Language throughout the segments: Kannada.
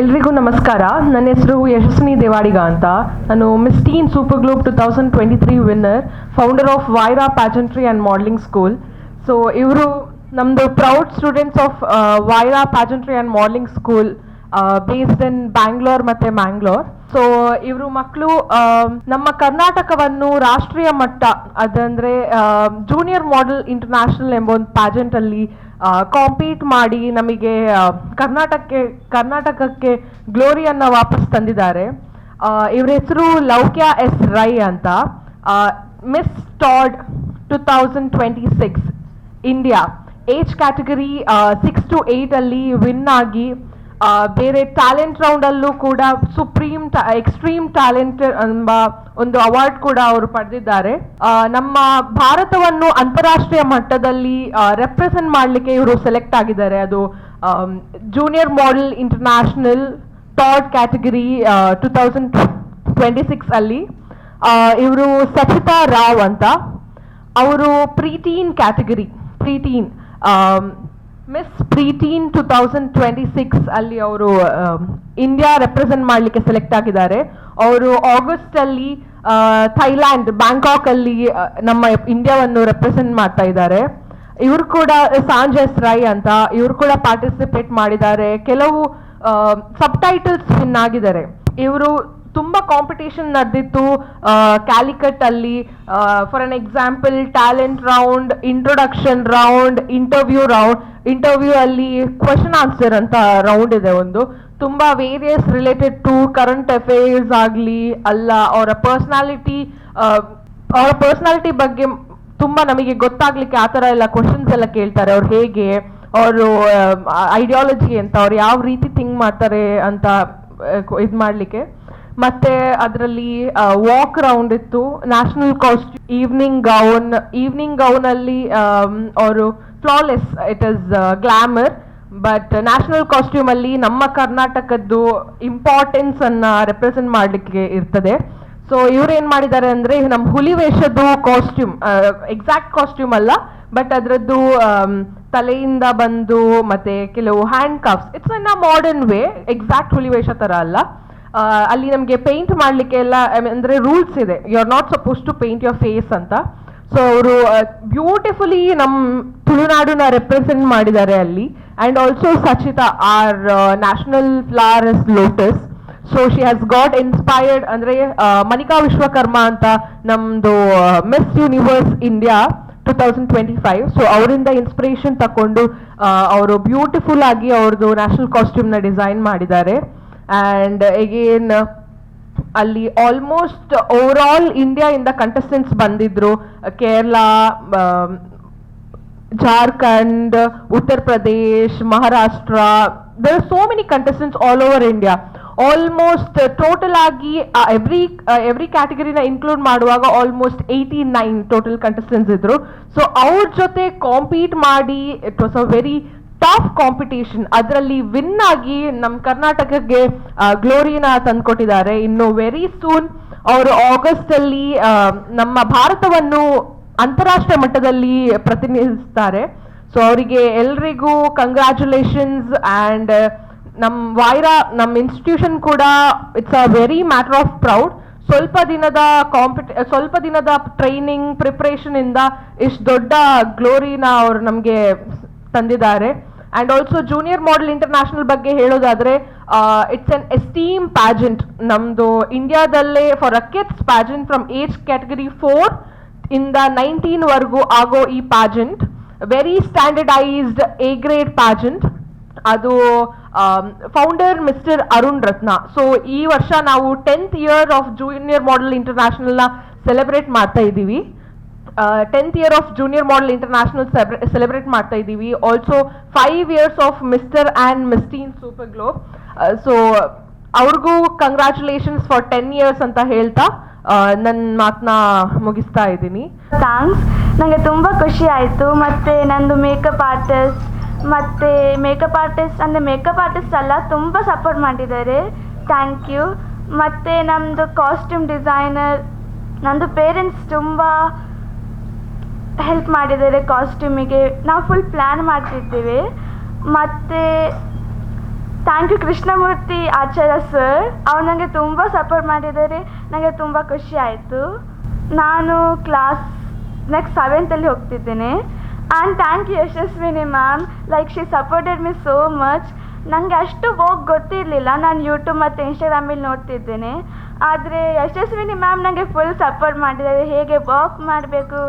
ಎಲ್ರಿಗೂ ನಮಸ್ಕಾರ. ನನ್ನ ಹೆಸರು ಯಶಸ್ವಿನಿ ದೇವಾಡಿಗ ಅಂತ. ನಾನು miss teen super globe 2023 winner, founder of Vaira pageantry and modelling school. So ಇವರು ನಮ್ಮದು proud students of Vaira pageantry and modelling school based in Bangalore ಮತ್ತು ಮ್ಯಾಂಗ್ಳೂರ್. ಸೊ ಇವರು ಮಕ್ಕಳು ನಮ್ಮ ಕರ್ನಾಟಕವನ್ನು ರಾಷ್ಟ್ರೀಯ ಮಟ್ಟ, ಅದಂದರೆ ಜೂನಿಯರ್ ಮಾಡೆಲ್ ಇಂಟರ್ನ್ಯಾಷನಲ್ ಎಂಬ ಒಂದು ಪ್ಯಾಜೆಂಟಲ್ಲಿ ಕಾಂಪೀಟ್ ಮಾಡಿ ನಮಗೆ ಕರ್ನಾಟಕಕ್ಕೆ ಗ್ಲೋರಿಯನ್ನು ವಾಪಸ್ ತಂದಿದ್ದಾರೆ. ಇವ್ರ ಹೆಸರು ಲೌಕ್ಯ ಎಸ್ ರೈ ಅಂತ. Miss Todd 2026 India age category 6 to 8 ಅಲ್ಲಿ ವಿನ್ ಆಗಿ ಬೇರೆ ಟ್ಯಾಲೆಂಟ್ ರೌಂಡಲ್ಲೂ ಕೂಡ ಎಕ್ಸ್ಟ್ರೀಮ್ ಟ್ಯಾಲೆಂಟ್ ಎಂಬ ಒಂದು ಅವಾರ್ಡ್ ಕೂಡ ಅವರು ಪಡೆದಿದ್ದಾರೆ. ನಮ್ಮ ಭಾರತವನ್ನು ಅಂತಾರಾಷ್ಟ್ರೀಯ ಮಟ್ಟದಲ್ಲಿ ರೆಪ್ರೆಸೆಂಟ್ ಮಾಡಲಿಕ್ಕೆ ಇವರು ಸೆಲೆಕ್ಟ್ ಆಗಿದ್ದಾರೆ. ಅದು junior model international Todd category 2026 ಅಲ್ಲಿ. ಇವರು ಸಚಿತಾ ರಾವ್ ಅಂತ. ಅವರು ಪ್ರೀಟೀನ್ ಕ್ಯಾಟಗರಿ, ಮಿಸ್ ಪ್ರೀಟೀನ್ 2026 ಅಲ್ಲಿ ಅವರು ಇಂಡಿಯಾ ರೆಪ್ರೆಸೆಂಟ್ ಮಾಡಲಿಕ್ಕೆ ಸೆಲೆಕ್ಟ್ ಆಗಿದ್ದಾರೆ. ಅವರು ಆಗಸ್ಟ್ ಅಲ್ಲಿ ಥೈಲ್ಯಾಂಡ್ ಬ್ಯಾಂಕಾಕ್ ಅಲ್ಲಿ ನಮ್ಮ ಇಂಡಿಯಾವನ್ನು ರೆಪ್ರೆಸೆಂಟ್ ಮಾಡ್ತಾ ಇದ್ದಾರೆ. ಇವರು ಕೂಡ ಸಾಂಜಸ್ ರೈ ಅಂತ, ಇವರು ಕೂಡ ಪಾರ್ಟಿಸಿಪೇಟ್ ಮಾಡಿದ್ದಾರೆ. ಕೆಲವು ಸಬ್ ಟೈಟಲ್ಸ್ ವಿನ್ ಆಗಿದ್ದಾರೆ. ಇವರು ತುಂಬ ಕಾಂಪಿಟೇಷನ್ ನಡೆದಿತ್ತು ಕ್ಯಾಲಿಕಟ್ ಅಲ್ಲಿ. For an example talent round, introduction round, interview ಅಲ್ಲಿ ಕ್ವೆಶನ್ ಆನ್ಸರ್ ಅಂತ ರೌಂಡ್ ಇದೆ ಒಂದು. ತುಂಬ various related to current affairs ಆಗಲಿ ಅಲ್ಲ, ಅವರ ಪರ್ಸ್ನಾಲಿಟಿ ಬಗ್ಗೆ ತುಂಬ ನಮಗೆ ಗೊತ್ತಾಗ್ಲಿಕ್ಕೆ ಆ ಥರ ಎಲ್ಲ ಕ್ವಶನ್ಸ್ ಎಲ್ಲ ಕೇಳ್ತಾರೆ. ಅವ್ರು ಹೇಗೆ, ಅವರು ಐಡಿಯಾಲಜಿ ಅಂತ, ಅವ್ರು ಯಾವ ರೀತಿ ಥಿಂಕ್ ಮಾಡ್ತಾರೆ ಅಂತ ಇದು ಮಾಡಲಿಕ್ಕೆ. ಮತ್ತೆ ಅದರಲ್ಲಿ ವಾಕ್ ರೌಂಡ್ ಇತ್ತು, ನ್ಯಾಷನಲ್ ಕಾಸ್ಟ್ಯೂಮ್, ಈವ್ನಿಂಗ್ ಗೌನ್ ಅಲ್ಲಿ ಅವರು flawless, it is glamour. But national costume ಅಲ್ಲಿ ನಮ್ಮ ಕರ್ನಾಟಕದ್ದು ಇಂಪಾರ್ಟೆನ್ಸ್ ಅನ್ನ ರೆಪ್ರೆಸೆಂಟ್ ಮಾಡಲಿಕ್ಕೆ ಇರ್ತದೆ. ಸೊ ಇವ್ರು ಏನ್ ಮಾಡಿದ್ದಾರೆ ಅಂದ್ರೆ, ನಮ್ಮ ಹುಲಿ ವೇಷದ್ದು ಕಾಸ್ಟ್ಯೂಮ್, ಎಕ್ಸಾಕ್ಟ್ ಕಾಸ್ಟ್ಯೂಮ್ ಅಲ್ಲ, ಬಟ್ ಅದರದ್ದು ತಲೆಯಿಂದ ಬಂದು ಮತ್ತೆ ಕೆಲವು handcuffs, it's in a modern way, exact ಹುಲಿ ವೇಷ ತರ ಅಲ್ಲ. ಅಲ್ಲಿ ನಮಗೆ ಪೇಂಟ್ ಮಾಡಲಿಕ್ಕೆ ಎಲ್ಲ ಅಂದರೆ ರೂಲ್ಸ್ ಇದೆ, you are not suppose to paint your face ಅಂತ. ಸೊ ಅವರು ಬ್ಯೂಟಿಫುಲಿ ನಮ್ಮ ತುಳುನಾಡನ್ನ ರೆಪ್ರೆಸೆಂಟ್ ಮಾಡಿದ್ದಾರೆ ಅಲ್ಲಿ. And also Sachita, our national flower is lotus. So she has got inspired, ಅಂದರೆ ಮನಿಕಾ ವಿಶ್ವಕರ್ಮ ಅಂತ ನಮ್ಮದು ಮಿಸ್ ಯೂನಿವರ್ಸ್ ಇಂಡಿಯಾ 2025. ಸೊ ಅವರಿಂದ ಇನ್ಸ್ಪಿರೇಷನ್ ತಗೊಂಡು ಅವರು ಬ್ಯೂಟಿಫುಲ್ ಆಗಿ ಅವ್ರದ್ದು ನ್ಯಾಷನಲ್ ಕಾಸ್ಟ್ಯೂಮ್ನ ಡಿಸೈನ್ ಮಾಡಿದ್ದಾರೆ. ಆ್ಯಂಡ್ ಅಗೇನ್ ಅಲ್ಲಿ ಆಲ್ಮೋಸ್ಟ್ ಓವರ್ ಆಲ್ ಇಂಡಿಯಾಯಿಂದ ಕಂಟೆಸ್ಟೆಂಟ್ಸ್ ಬಂದಿದ್ರು. Kerala, Jharkhand, Uttar Pradesh, Maharashtra, there are so many contestants all over India. Almost total ಆಗಿ ಎವ್ರಿ ಕ್ಯಾಟಗರಿನ ಇನ್ಕ್ಲೂಡ್ ಮಾಡುವಾಗ ಆಲ್ಮೋಸ್ಟ್ 89 ಟೋಟಲ್ ಕಂಟೆಸ್ಟೆಂಟ್ಸ್ ಇದ್ರು. ಸೊ ಅವ್ರ ಜೊತೆ ಕಾಂಪೀಟ್ ಮಾಡಿ it was a very tough competition. ಅದರಲ್ಲಿ ವಿನ್ ಆಗಿ ನಮ್ಮ ಕರ್ನಾಟಕಕ್ಕೆ ಗ್ಲೋರಿನ ತಂದ್ಕೊಟ್ಟಿದ್ದಾರೆ. ಇನ್ನು ವೆರಿ ಸೂನ್ ಅವರು ಆಗಸ್ಟ್ ಅಲ್ಲಿ ನಮ್ಮ ಭಾರತವನ್ನು ಅಂತಾರಾಷ್ಟ್ರೀಯ ಮಟ್ಟದಲ್ಲಿ ಪ್ರತಿನಿಧಿಸ್ತಾರೆ. ಸೊ ಅವರಿಗೆ ಎಲ್ರಿಗೂ ಕಂಗ್ರ್ಯಾಚುಲೇಷನ್ಸ್. ಆ್ಯಂಡ್ ನಮ್ಮ ಇನ್ಸ್ಟಿಟ್ಯೂಷನ್ ಕೂಡ it's a very matter of proud. ಸ್ವಲ್ಪ ದಿನದ ಟ್ರೈನಿಂಗ್ ಪ್ರಿಪ್ರೇಷನ್ ಇಂದ ಇಷ್ಟು ದೊಡ್ಡ ಗ್ಲೋರಿನ ಅವರು ನಮಗೆ ತಂದಿದ್ದಾರೆ. And also junior model international ಬಗ್ಗೆ ಹೇಳೋದಾದರೆ, ಇಟ್ಸ್ ಎನ್ ಎಸ್ಟೀಮ್ ಪ್ಯಾಜೆಂಟ್. ನಮ್ಮದು ಇಂಡಿಯಾದಲ್ಲೇ for a kids pageant from age category 4 ಇಂದ 19 ವರೆಗೂ ಆಗೋ ಈ pageant very standardized A grade pageant. ಅದು founder Mister Arun Ratna. So ಈ ವರ್ಷ ನಾವು 10th year of junior model ಇಂಟರ್ನ್ಯಾಷನಲ್ನ ಸೆಲೆಬ್ರೇಟ್ ಮಾಡ್ತಾ ಇದ್ದೀವಿ. 10th year of junior model international celebrate ಮಾಡ್ತಾ ಇದ್ದೀವಿ. Also 5 years of Mister and miss teen super globe. So ಅವ್ರಿಗೂ ಕಂಗ್ರ್ಯಾಚುಲೇಷನ್ಸ್ ಫಾರ್ 10 years ಅಂತ ಹೇಳ್ತಾ ನನ್ನ ಮಾತನ್ನ ಮುಗಿಸ್ತಾ ಇದ್ದೀನಿ. ಥ್ಯಾಂಕ್ಸ್, ನನಗೆ ತುಂಬ ಖುಷಿ ಆಯಿತು. ಮತ್ತು ನಂದು ಮೇಕಪ್ ಆರ್ಟಿಸ್ಟ್ ಅಂದರೆ ಮೇಕಪ್ ಆರ್ಟಿಸ್ಟ್ ಅಲ್ಲ, ತುಂಬ ಸಪೋರ್ಟ್ ಮಾಡಿದ್ದಾರೆ, ಥ್ಯಾಂಕ್ ಯು. ಮತ್ತು ನಮ್ಮದು ಕಾಸ್ಟ್ಯೂಮ್ ಡಿಸೈನರ್, ನಂದು ಪೇರೆಂಟ್ಸ್ ತುಂಬ ಹೆಲ್ಪ್ ಮಾಡಿದ್ದಾರೆ ಕಾಸ್ಟ್ಯೂಮಿಗೆ. ನಾವು ಫುಲ್ ಪ್ಲ್ಯಾನ್ ಮಾಡ್ತಿದ್ದೀವಿ. ಮತ್ತು thank you Krishnamurthy Acharya sir, ಅವ್ರು ನನಗೆ ತುಂಬ ಸಪೋರ್ಟ್ ಮಾಡಿದ್ದಾರೆ. ನನಗೆ ತುಂಬ ಖುಷಿ ಆಯಿತು. ನಾನು ಕ್ಲಾಸ್ ನೆಕ್ಸ್ಟ್ 7th ಹೋಗ್ತಿದ್ದೇನೆ. And thank you Yashaswini ma'am, like she supported me so much. ನನಗೆ ಅಷ್ಟು ಗೊತ್ತಿರಲಿಲ್ಲ, ನಾನು ಯೂಟ್ಯೂಬ್ ಮತ್ತು ಇನ್ಸ್ಟಾಗ್ರಾಮಲ್ಲಿ ನೋಡ್ತಿದ್ದೇನೆ. ಆದರೆ ಯಶಸ್ವಿನಿ ಮ್ಯಾಮ್ ನನಗೆ ಫುಲ್ ಸಪೋರ್ಟ್ ಮಾಡಿದ್ದಾರೆ. ಹೇಗೆ ವರ್ಕ್ ಮಾಡಬೇಕು,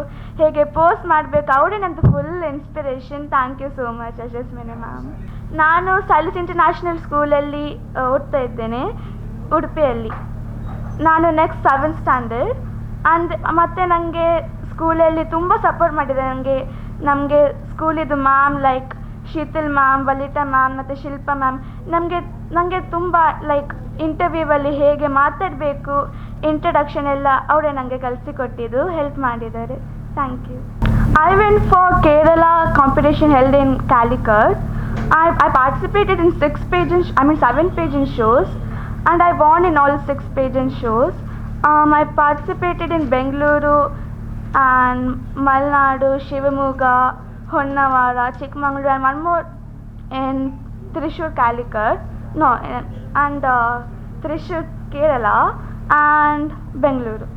ಹೇಗೆ ಪೋಸ್ಟ್ ಮಾಡಬೇಕು, ಅವರೇ ನಂದು full inspiration. Thank you so much Yashaswini ma'am. ನಾನು ಸೈಲಸ್ ಇಂಟರ್ನ್ಯಾಷನಲ್ ಸ್ಕೂಲಲ್ಲಿ ಓದ್ತಾ ಇದ್ದೇನೆ, ಉಡುಪಿಯಲ್ಲಿ. ನಾನು ನೆಕ್ಸ್ಟ್ 7th ಸ್ಟ್ಯಾಂಡರ್ಡ್. ಮತ್ತು ನನಗೆ ಸ್ಕೂಲಲ್ಲಿ ತುಂಬ ಸಪೋರ್ಟ್ ಮಾಡಿದ್ದಾರೆ. ನಮಗೆ ಸ್ಕೂಲಿದ್ದು ma'am like Sheetal ma'am, Valitha ma'am ಮತ್ತು ಶಿಲ್ಪಾ ಮ್ಯಾಮ್ ನನಗೆ ತುಂಬ ಲೈಕ್ ಇಂಟರ್ವ್ಯೂವಲ್ಲಿ ಹೇಗೆ ಮಾತಾಡಬೇಕು, ಇಂಟ್ರಡಕ್ಷನ್ ಎಲ್ಲ ಅವರೇ ನನಗೆ ಕಲಿಸಿಕೊಟ್ಟಿದ್ದು, ಹೆಲ್ಪ್ ಮಾಡಿದ್ದಾರೆ. Thank you. I went for Kerala competition held in Calicut. I participated in 7 pageant shows, and I won in all 6 pageant shows. I participated in Bengaluru and Malnadu, Shivamoga, Honnavara, Chikmagaluru, and one more in Thrissur, Calicut. No, and Thrissur, Kerala, and Bengaluru.